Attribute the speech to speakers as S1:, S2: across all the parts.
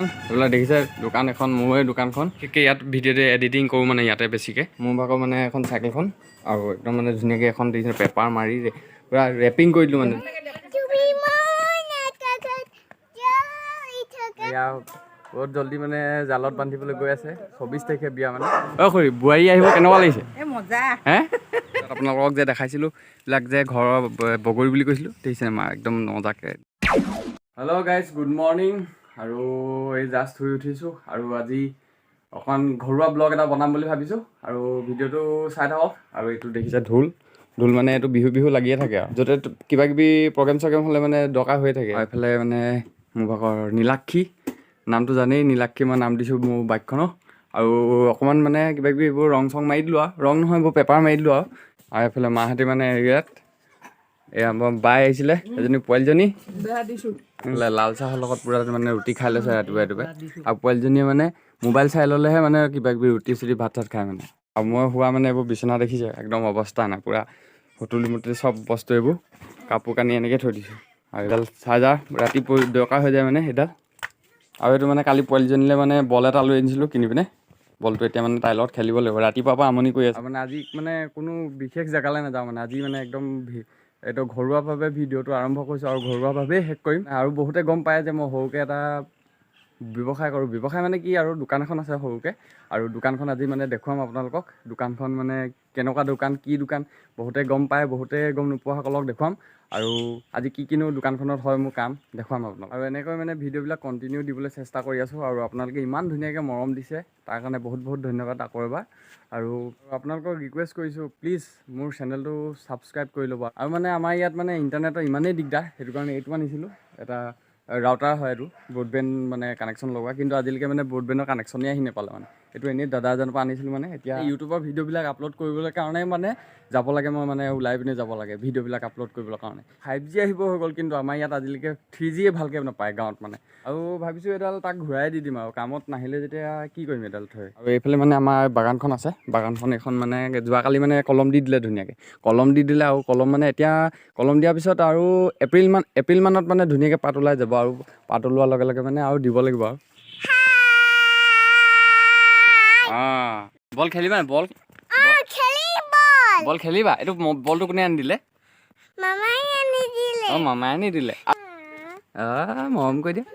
S1: এইবিলাক দেখিছে দোকান এখন মোৰে দোকানখন বিশেষকৈ ইয়াত ভিডিঅ'টো এডিটিং কৰোঁ মানে ইয়াতে বেছিকৈ মোৰ ভাগৰ মানে এখন চাইকেলখন আৰু একদম মানে ধুনীয়াকৈ এখন দেখিছে পেপাৰ মাৰি পূৰা ৰেপিং কৰি দিলোঁ মানে এয়া বহুত জল্দি মানে জালত বান্ধিবলৈ গৈ আছে 24 তাৰিখে বিয়া মানে খুৰী বোৱাৰী আহিব কেনেকুৱা লাগিছে হে আপোনালোকক যে দেখাইছিলোঁ এইবিলাক যে ঘৰৰ বগৰী বুলি কৈছিলোঁ দেখিছে মা একদম মজাকৈ হেল্ল' গাইজ গুড মৰ্ণিং আৰু এই জাষ্ট শুই উঠিছোঁ আৰু আজি অকণমান ঘৰুৱা ব্লগ এটা বনাম বুলি ভাবিছোঁ আৰু ভিডিঅ'টো চাই থাকক আৰু এইটো দেখিছে ঢোল মানে এইটো বিহু লাগিয়ে থাকে আৰু য'তে কিবা কিবি প্ৰগ্ৰেম চগ্ৰেম হ'লে মানে দৰকাৰ হৈ থাকে এইফালে মানে মোৰ ভাগৰ নীলাক্ষী নামটো জানেই নীলাক্ষী মই নাম দিছোঁ মোৰ বাইকখনৰ আৰু অকণমান মানে কিবা কিবি এইবোৰ ৰং চং মাৰি দিলোঁ আৰু ৰং নহয় এইবোৰ পেপাৰ মাৰি দিলোঁ আৰু এইফালে মাহঁতে মানে ইয়াত এয়া মই বাই আহিছিলে এজনী পোৱালীজনী লাল চাহৰ লগত পূৰা মানে ৰুটি খাই লৈছে ৰাতিপুৱাই আৰু পোৱালীজনীয়ে মানে মোবাইল চাই ল'লেহে মানে কিবা কিবি ৰুটি চুটি ভাত চাত খায় মানে আৰু মই হোৱা মানে এইবোৰ বিচনা দেখিছে একদম অৱস্থা নাই পূৰা সুতুলি মুতুলি চব বস্তু এইবোৰ কাপোৰ কানি এনেকৈ থৈ দিছোঁ আৰু এইডাল চাৰ্জাৰ ৰাতি দৰকাৰ হৈ যায় মানে সেইডাল আৰু এইটো মানে কালি পোৱালীজনীলৈ মানে বল এটা লৈ আনিছিলোঁ কিনি পিনে বলটো এতিয়া মানে তাইৰ লগত খেলিব লাগিব ৰাতিপুৱাৰ পৰা আমনি কৰি আছে মানে আজি মানে কোনো বিশেষ জেগালৈ নাযাওঁ মানে আজি মানে একদম এইটো ঘৰুৱাভাৱে ভিডিঅ'টো আৰম্ভ কৰিছোঁ আৰু ঘৰুৱাভাৱেই শেষ কৰিম আৰু বহুতে গম পায় যে মই সৰুকৈ এটা ব্যৱসায় কৰোঁ ব্যৱসায় মানে কি আৰু দোকান এখন আছে সৰুকৈ আৰু দোকানখন আজি মানে দেখুৱাম আপোনালোকক দোকানখন মানে কেনেকুৱা দোকান কি দোকান বহুতে গম পায় বহুতে গম নোপোৱাসকলক দেখুৱাম আৰু আজি কিনো দোকানখনত হয় মোৰ কাম দেখুৱাম আপোনাক আৰু এনেকৈ মানে ভিডিঅ'বিলাক কণ্টিনিউ দিবলৈ চেষ্টা কৰি আছোঁ আৰু আপোনালোকে ইমান ধুনীয়াকৈ মৰম দিছে তাৰ কাৰণে বহুত ধন্যবাদ আকৌ এবাৰ আৰু আপোনালোকক ৰিকুৱেষ্ট কৰিছোঁ প্লিজ মোৰ চেনেলটো ছাবস্ক্ৰাইব কৰি ল'ব আৰু মানে আমাৰ ইয়াত মানে ইণ্টাৰনেটৰ ইমানেই দিগদাৰ সেইটো কাৰণে এইটো আনিছিলোঁ এটা ৰাউটাৰ হয় এইটো ব্ৰডবেণ্ড মানে কানেকশ্যন লগোৱা কিন্তু আজিলৈকে মানে ব্ৰডবেণ্ডৰ কানেকশ্যনেই আহি নাপালে মানে এইটো এনেই দাদা এজনৰ পৰা আনিছিলোঁ মানে এতিয়া ইউটিউবৰ ভিডিঅ'বিলাক আপলোড কৰিবলৈ কাৰণে মানে যাব লাগে মই মানে ওলাই পিনে যাব লাগে ভিডিঅ'বিলাক আপলোড কৰিবলৈ কাৰণে 5G আহিব হৈ গ'ল কিন্তু আমাৰ ইয়াত আজিলৈকে 3Gয়ে ভালকৈ নাপায় গাঁৱত মানে আৰু ভাবিছোঁ এডাল তাক ঘূৰাই দি দিম আৰু কামত নাহিলে যেতিয়া কি কৰিম এডাল থৈ আৰু এইফালে মানে আমাৰ বাগানখন আছে বাগানখন এখন মানে যোৱাকালি মানে কলম দি দিলে ধুনীয়াকৈ কলম দি দিলে আৰু কলম মানে এতিয়া কলম দিয়াৰ পিছত আৰু এপ্ৰিল মানত মানে ধুনীয়াকৈ পাত ওলাই যাব আৰু পাত ওলোৱাৰ লগে লগে মানে আৰু দিব লাগিব আৰু বল খেলিবা বল বল খেলিবা এইটো বলটো কোনে আনি দিলে মামাই আনি দিলে মৰম কৰি দিয়া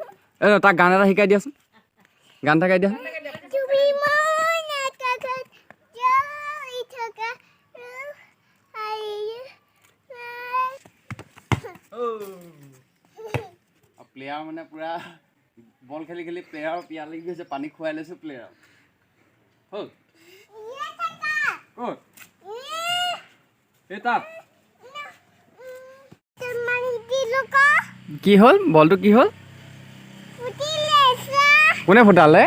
S1: তাক গান এটা শিকাই দিয়াচোন গান এটা গাই দিয়া প্লেয়াৰ মানে পূৰা বল খেলি প্লেয়াৰৰ পিয়া লাগি গৈছে পানী খুৱাই লৈছোঁ প্লেয়াৰ হ'ল ক'ত এই তাত কি হ'ল বলটো কি হ'ল কোনে ফুটালে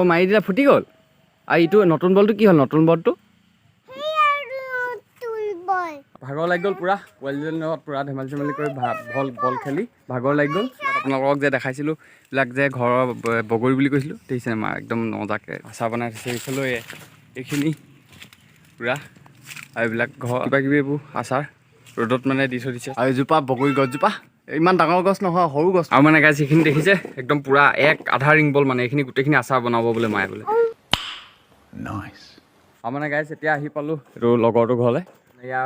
S1: মাৰি দিলে ফুটি গ'ল আৰু ইটো নতুন বলটো কি হ'ল নতুন বলটো ভাগৰ লাগি গ'ল পূৰা পোৱালীজনীৰ লগত পূৰা ধেমালি চেমালি কৰি বল খেলি ভাগৰ লাগি গ'ল আপোনালোকক যে দেখাইছিলোঁ এইবিলাক যে ঘৰৰ বগৰী বুলি কৈছিলোঁ দেখিছে মা একদম মজাকৈ আচাৰ বনাই থৈছে এইফালে এইখিনি পূৰা আৰু এইবিলাক ঘৰ কিবা কিবি এইবোৰ আচাৰ ৰ'দত মানে দি থৈ দিছে আৰু এজোপা বগৰী গছজোপা ইমান ডাঙৰ গছ নহয় সৰু গছ আৰু মানে গাছ এইখিনি দেখিছে একদম পূৰা আধা ৰিং বল মানে এইখিনি গোটেইখিনি আচাৰ বনাব বোলে মায়ে বোলে আৰু মানে গাইছ এতিয়া আহি পালোঁ এইটো লগৰটো ঘৰলৈ এয়া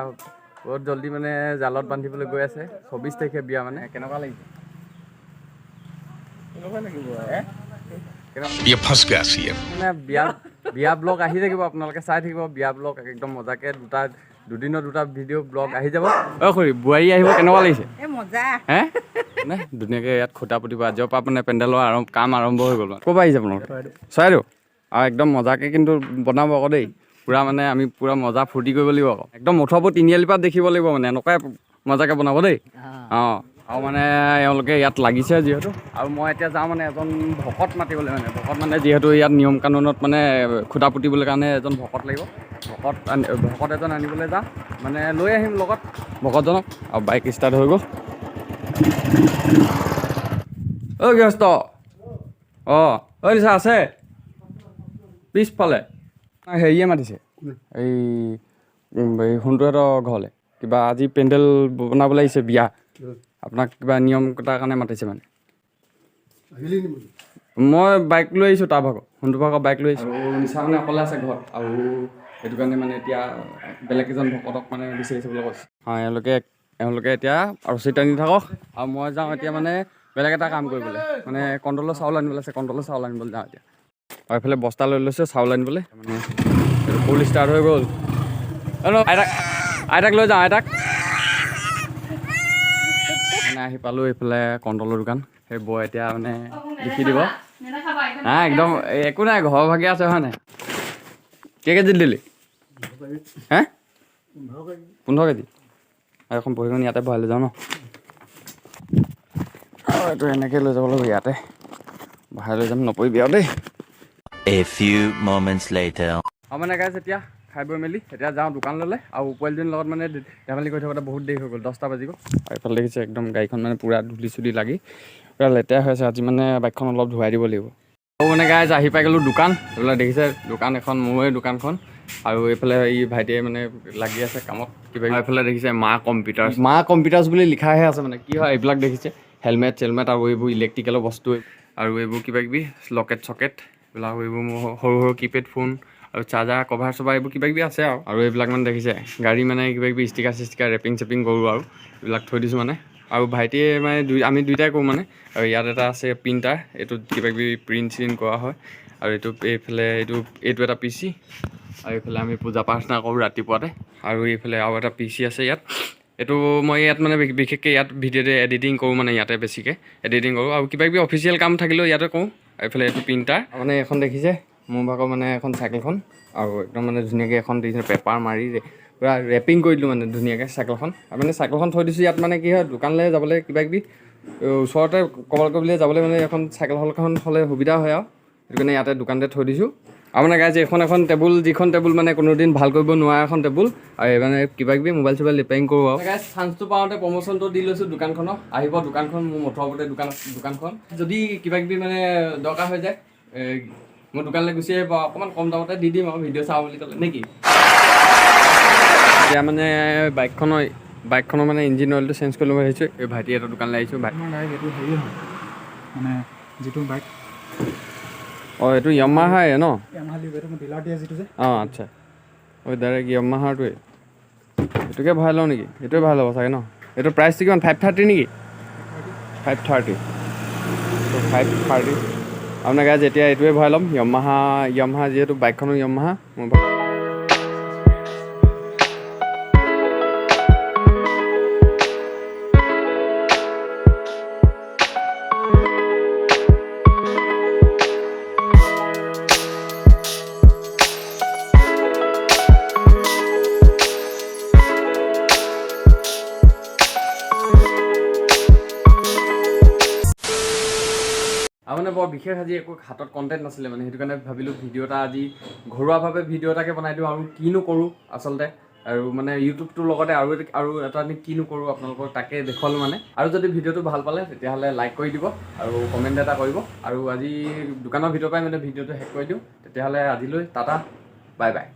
S1: বহুত জল্দি মানে জালত বান্ধিবলৈ গৈ আছে 24 তাৰিখে বিয়া মানে কেনেকুৱা লাগিছে মানে বিয়া ব্লগ আহি থাকিব আপোনালোকে চাই থাকিব বিয়া ব্লগ একদম মজাকৈ দুদিনৰ দুটা ভিডিঅ' ব্লগ আহি যাব খুৰী বোৱাৰী আহিব কেনেকুৱা লাগিছে হে মানে ধুনীয়াকৈ ইয়াত খুটা পুতিব আজিৰ পৰা মানে পেণ্ডেলৰ কাম আৰম্ভ হৈ গ'ল ক'ৰ পৰা আহিছে আপোনালোকে চৰাইদেউ আৰু একদম মজাকৈ কিন্তু বনাব আকৌ দেই পূৰা মানে আমি পূৰা মজা ফূৰ্তি কৰিব লাগিব আকৌ একদম মুঠবোৰ তিনিআলিৰ পৰা দেখিব লাগিব মানে এনেকুৱাই মজাকৈ বনাব দেই আৰু মানে এওঁলোকে ইয়াত লাগিছে যিহেতু আৰু মই এতিয়া যাওঁ মানে এজন ভকত মাতিবলৈ ভকত মানে যিহেতু ইয়াত নিয়ম কানুনত মানে খুটা পুতিবলৈ কাৰণে এজন ভকত লাগিব ভকত এজন আনিবলৈ যাওঁ মানে লৈ আহিম লগত ভকতজনক আৰু বাইক ষ্টাৰ্ট হৈ গ'ল গৃহস্থ নিচা আছে পিছফালে হেৰিয়ে মাতিছে এই সোণটোহঁতৰ ঘৰলৈ কিবা আজি পেণ্ডেল বনাবলৈ আহিছে বিয়া আপোনাক কিবা নিয়ম এটাৰ কাৰণে মাতিছে মানে মই বাইক লৈ আহিছোঁ তাৰ ভাগৰ সোণটো ভাগৰ বাইক লৈ আহিছোঁ আৰু নিচা মানে অকলে আছে ঘৰত আৰু সেইটো কাৰণে মানে এতিয়া বেলেগ এজন ভকতক মানে বিচাৰিছে বুলি কৈছে হয় এওঁলোকে এতিয়া ৰছী টানি থাকক আৰু মই যাওঁ এতিয়া মানে বেলেগ এটা কাম কৰিবলৈ মানে কণ্ট্ৰলৰ চাউল আনিবলৈ আছে কণ্ট্ৰলৰ চাউল আনিবলৈ যাওঁ এতিয়া আৰু এইফালে বস্তা লৈ লৈছোঁ চাউল আনিবলৈ মানে ফুল ষ্টাৰ্ট হৈ গ'ল আইতাক লৈ যাওঁ আইতাক মানে আহি পালোঁ এইফালে কণ্ট্ৰলৰ দোকান সেই বৌ এতিয়া মানে লিখি দিব নাই একদম একো নাই ঘৰ ভাগি আছে হয় নাই কেজি দিলি হে 15 কেজি আৰু এখন বহিখন ইয়াতে বহাই লৈ যাওঁ ন আৰু এইটো এনেকৈ লৈ যাব লাগিব ইয়াতে বহাই লৈ যাম নপৰিবি আৰু দেই
S2: A few moments later.
S1: আৰু মানে গাইছ এতিয়া খাই বৈ মেলি এতিয়া যাওঁ দোকানলৈ আৰু পোৱালিজনীৰ লগত মানে ধেমালি কৰি থাকোঁতে বহুত দেৰি হৈ গ'ল 10টা বাজিব আৰু এইফালে দেখিছে একদম গাড়ীখন মানে পূৰা ধূলি চুলি লাগি পূৰা লেতেৰা হৈ আছে আজি মানে বাইকখন অলপ ধুৱাই দিব লাগিব আৰু মানে গাইছ আহি পাই গ'লোঁ দোকান এইবিলাক দেখিছে দোকান এখন মোৰে দোকানখন আৰু এইফালে এই ভাইটিয়ে মানে লাগি আছে কামত কিবা এইফালে দেখিছে মা কম্পিউটাৰ্ছ বুলি লিখাহে আছে মানে কি হয় এইবিলাক দেখিছে হেলমেট চেলমেট আৰু এইবোৰ ইলেক্ট্ৰিকেলৰ বস্তু আৰু এইবোৰ কিবা কিবি লকেট চকেট এইবিলাক এইবোৰ সৰু সৰু কিপেড ফোন আৰু চাৰ্জাৰ কভাৰ চভাৰ এইবোৰ কিবা কিবি আছে আৰু এইবিলাক মানে দেখিছে গাড়ী মানে কিবা কিবি ষ্টিকাৰ ৰেপিং চেপিং কৰোঁ আৰু এইবিলাক থৈ দিছোঁ মানে আৰু ভাইটিয়ে মানে আমি দুইটাই কৰোঁ মানে আৰু ইয়াত এটা আছে প্ৰিণ্টাৰ এইটোত কিবা কিবি প্ৰিণ্ট চিণ্ট কৰা হয় আৰু এইফালে এইটো এটা PC আৰু এইফালে আমি পূজা প্ৰাৰ্থনা কৰোঁ ৰাতিপুৱাতে আৰু এইফালে আৰু এটা PC আছে ইয়াত এইটো মই ইয়াত মানে বিশেষকৈ ইয়াত ভিডিঅ'তে এডিটিং কৰোঁ মানে ইয়াতে বেছিকৈ এডিটিং কৰোঁ আৰু কিবা কিবি অফিচিয়েল কাম থাকিলেও ইয়াতে কৰোঁ এইফালে এইটো প্ৰিণ্টাৰ মানে এখন দেখিছে মোৰ ভাগৰ মানে এখন চাইকেলখন আৰু একদম মানে ধুনীয়াকৈ এখন দেখিছে পেপাৰ মাৰি পূৰা ৰেপিং কৰি দিলোঁ মানে ধুনীয়াকৈ চাইকেলখন আৰু মানে চাইকেলখন থৈ দিছোঁ ইয়াত মানে কি হয় দোকানলৈ যাবলৈ কিবা কিবি ওচৰতে ক'ৰবাত কৰিবলৈ যাবলৈ মানে এখন চাইকেল হলখন হ'লে সুবিধা হয় আৰু সেইটো কাৰণে ইয়াতে দোকানতে থৈ দিছোঁ আৰু মানে গাইজ এখন টেবুল যিখন টেবুল মানে কোনোদিন ভাল কৰিব নোৱাৰা এখন টেবুল আৰু মানে কিবা কিবি মোবাইল চোবাইল ৰিপেয়াৰিং কৰোঁ আৰু গাইজ চান্সটো পাওঁতে প্ৰমোশ্যনটো দি লৈছোঁ দোকানখনক আহিব দোকানখন মোৰ মঠৰপতে দোকানখন যদি কিবা কিবি মানে দৰকাৰ হৈ যায় মোৰ দোকানলৈ গুচি আহিব অকণমান কম দামতে দি দিম আৰু ভিডিঅ' চাওঁ বুলি ক'লে নেকি এতিয়া মানে বাইকখনৰ মানে ইঞ্জিন অইলটো চেঞ্জ কৰি ল'ব আহিছোঁ এই ভাইটি এটা দোকানলৈ আহিছোঁ
S3: এইটো হেৰি হয় মানে যিটো বাইক
S1: অঁ এইটো য়ামাহাই ন
S3: ডিলাৰ দিয়ে যিটো যে
S1: অঁ আচ্ছা ঐ ডাইৰেক্ট য়ামাহাৰটোৱে এইটোকে ভৰাই লওঁ নেকি এইটোৱে ভাল হ'ব চাগে ন এইটো প্ৰাইচটো কিমান 530 নেকি 530 আপোনাৰ গাইজ এতিয়া এইটোৱে ভৰাই ল'ম য়ামাহা যিহেতু বাইকখনো য়ামাহা মোৰ আৰু মানে বৰ বিশেষ আজি একো হাতত কণ্টেণ্ট নাছিলে মানে সেইটো কাৰণে ভাবিলোঁ ভিডিঅ' এটা আজি ঘৰুৱাভাৱে ভিডিঅ' এটাকে বনাই দিওঁ আৰু কিনো কৰোঁ আচলতে আৰু মানে ইউটিউবটোৰ লগতে আৰু এটা কিনো কৰোঁ আপোনালোকক তাকে দেখুৱালোঁ মানে আৰু যদি ভিডিঅ'টো ভাল পালে তেতিয়াহ'লে লাইক কৰি দিব আৰু কমেণ্ট এটা কৰিব আৰু আজি দোকানৰ ভিতৰৰ পৰাই মানে ভিডিঅ'টো শেষ কৰি দিওঁ তেতিয়াহ'লে আজিলৈ টাটা বাই বাই